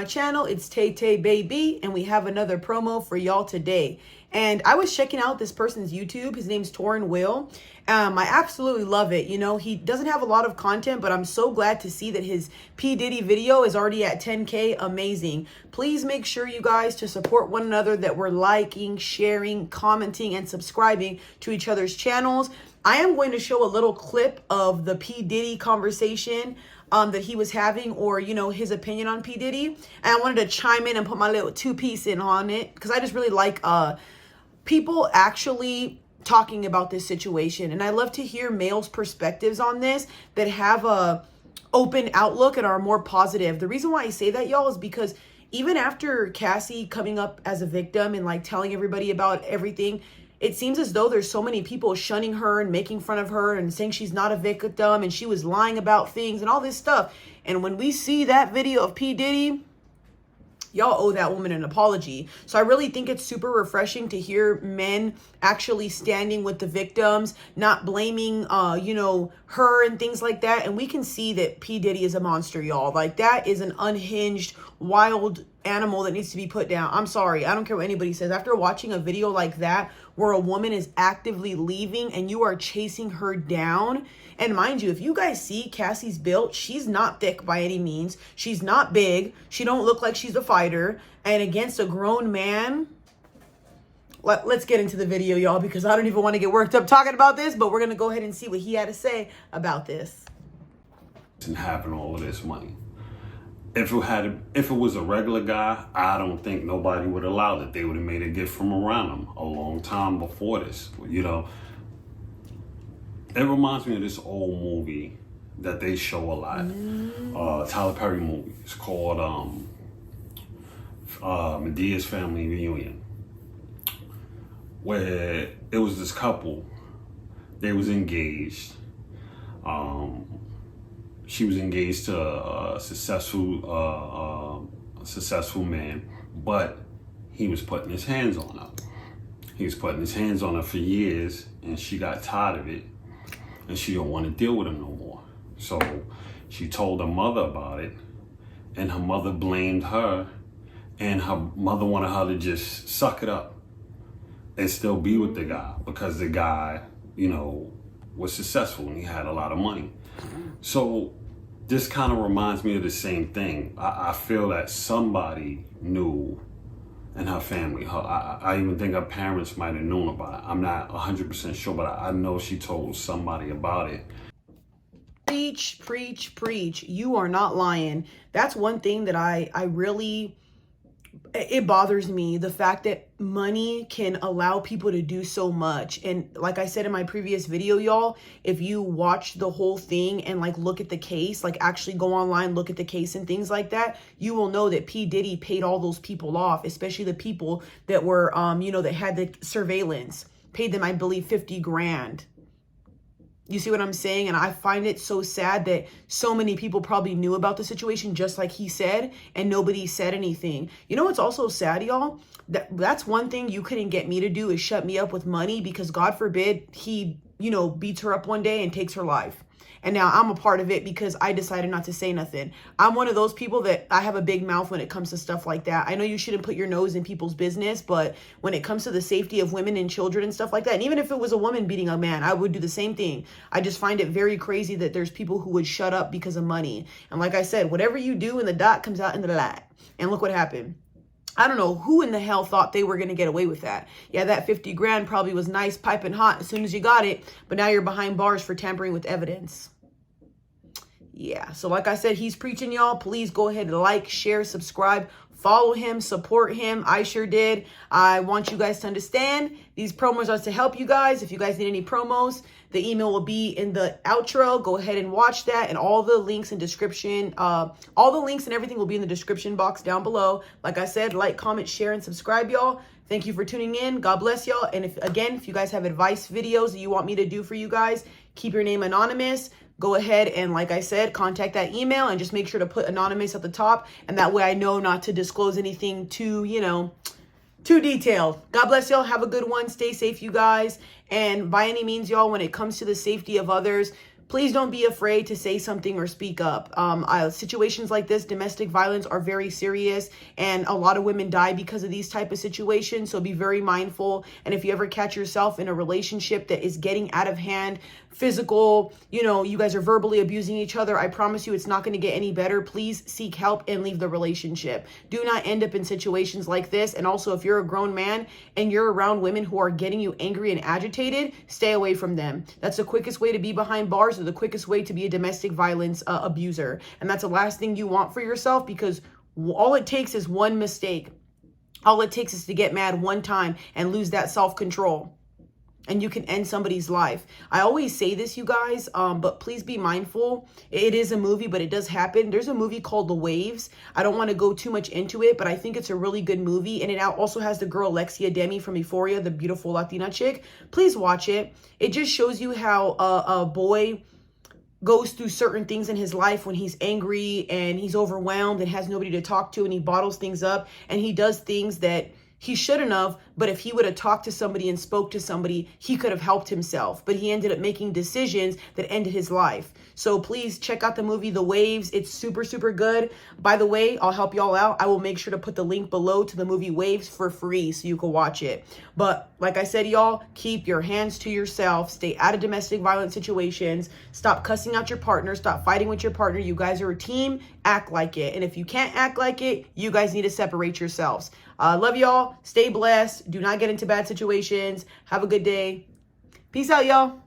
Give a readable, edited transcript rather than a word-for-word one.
my channel. It's Tay Tay Baby, and we have another promo for y'all today. And I was checking out this person's YouTube. His name's Toren Will. I absolutely love it. You know, he doesn't have a lot of content, but I'm so glad to see that his P Diddy video is already at 10K. Amazing. Please make sure you guys to support one another, that we're liking, sharing, commenting, and subscribing to each other's channels. I am going to show a little clip of the P Diddy conversation that he was having, or, you know, his opinion on P Diddy. And I wanted to chime in and put my little 2-piece in on it, because I just really like people actually talking about this situation. And I love to hear males' perspectives on this that have a open outlook and are more positive. The reason why I say that, y'all, is because even after Cassie coming up as a victim and like telling everybody about everything, it seems as though there's so many people shunning her and making fun of her and saying she's not a victim and she was lying about things and all this stuff. And when we see that video of P Diddy, y'all owe that woman an apology. So I really think it's super refreshing to hear men actually standing with the victims, not blaming, you know, her and things like that. And we can see that P Diddy is a monster, y'all. Like, that is an unhinged, wild animal that needs to be put down. I'm sorry. I don't care what anybody says. After watching a video like that, where a woman is actively leaving and you are chasing her down. And mind you, if you guys see Cassie's build, she's not thick by any means. She's not big. She don't look like she's a fighter. And against a grown man, let's get into the video, y'all, because I don't even want to get worked up talking about this, but we're going to go ahead and see what he had to say about this. And having all of this money. If it was a regular guy, I don't think nobody would allow it. They would have made a gift from around him a long time before this. You know, it reminds me of this old movie that they show a lot. Tyler Perry movie. It's called Medea's Family Reunion, where it was this couple. They was engaged. She was engaged to a successful man, but he was putting his hands on her. He was putting his hands on her for years, and she got tired of it, and she don't want to deal with him no more. So she told her mother about it, and her mother blamed her, and her mother wanted her to just suck it up and still be with the guy, because the guy, you know, was successful and he had a lot of money. So this kind of reminds me of the same thing. I feel that somebody knew in her family. I even think her parents might have known about it. I'm not 100% sure, but I know she told somebody about it. Preach, preach, preach. You are not lying. That's one thing that I really... it bothers me, the fact that money can allow people to do so much. And like I said in my previous video, y'all, if you watch the whole thing and like look at the case, like actually go online, look at the case and things like that, you will know that P Diddy paid all those people off, especially the people that were, you know, that had the surveillance, paid them, I believe, 50 grand. You see what I'm saying? And I find it so sad that so many people probably knew about the situation, just like he said, and nobody said anything. You know what's also sad, y'all? That's one thing you couldn't get me to do, is shut me up with money, because God forbid he, you know, beats her up one day and takes her life. And now I'm a part of it because I decided not to say nothing. I'm one of those people that I have a big mouth when it comes to stuff like that. I know you shouldn't put your nose in people's business, but when it comes to the safety of women and children and stuff like that, and even if it was a woman beating a man, I would do the same thing. I just find it very crazy that there's people who would shut up because of money. And like I said, whatever you do in the dot comes out in the light. And look what happened. I don't know who in the hell thought they were going to get away with that. Yeah, that 50 grand probably was nice, piping hot as soon as you got it, but now you're behind bars for tampering with evidence. Yeah, so like I said, he's preaching, y'all. Please go ahead and like, share, subscribe, follow him, support him. I sure did. I want you guys to understand these promos are to help you guys. If you guys need any promos, the email will be in the outro. Go ahead and watch that, and all the links and description, all the links and everything will be in the description box down below. Like I said, like, comment, share, and subscribe, y'all. Thank you for tuning in. God bless y'all. And if you guys have advice videos that you want me to do for you guys, keep your name anonymous. Go ahead and, like I said, contact that email and just make sure to put anonymous at the top. And that way I know not to disclose anything too, you know, too detailed. God bless y'all. Have a good one. Stay safe, you guys. And by any means, y'all, when it comes to the safety of others, please don't be afraid to say something or speak up. Situations like this, domestic violence, are very serious, and a lot of women die because of these type of situations. So be very mindful. And if you ever catch yourself in a relationship that is getting out of hand, physical, you guys are verbally abusing each other, I promise you it's not going to get any better. Please seek help and leave the relationship. Do not end up in situations like this. And also, if you're a grown man and you're around women who are getting you angry and agitated, stay away from them. That's the quickest way to be behind bars, or the quickest way to be a domestic violence abuser. And that's the last thing you want for yourself, because all it takes is one mistake. All it takes is to get mad one time and lose that self-control, and you can end somebody's life. I always say this, you guys, but please be mindful. It is a movie, but it does happen. There's a movie called The Waves. I don't want to go too much into it, but I think it's a really good movie. And it also has the girl Alexia Demi from Euphoria, the beautiful Latina chick. Please watch it. It just shows you how a boy goes through certain things in his life when he's angry and he's overwhelmed and has nobody to talk to, and he bottles things up and he does things that he shouldn't have, but if he would have talked to somebody and spoke to somebody, he could have helped himself. But he ended up making decisions that ended his life. So please check out the movie The Waves. It's super, super good. By the way, I'll help y'all out. I will make sure to put the link below to the movie Waves for free so you can watch it. But like I said, y'all, keep your hands to yourself. Stay out of domestic violence situations. Stop cussing out your partner. Stop fighting with your partner. You guys are a team. Act like it. And if you can't act like it, you guys need to separate yourselves. Love y'all. Stay blessed. Do not get into bad situations. Have a good day. Peace out, y'all.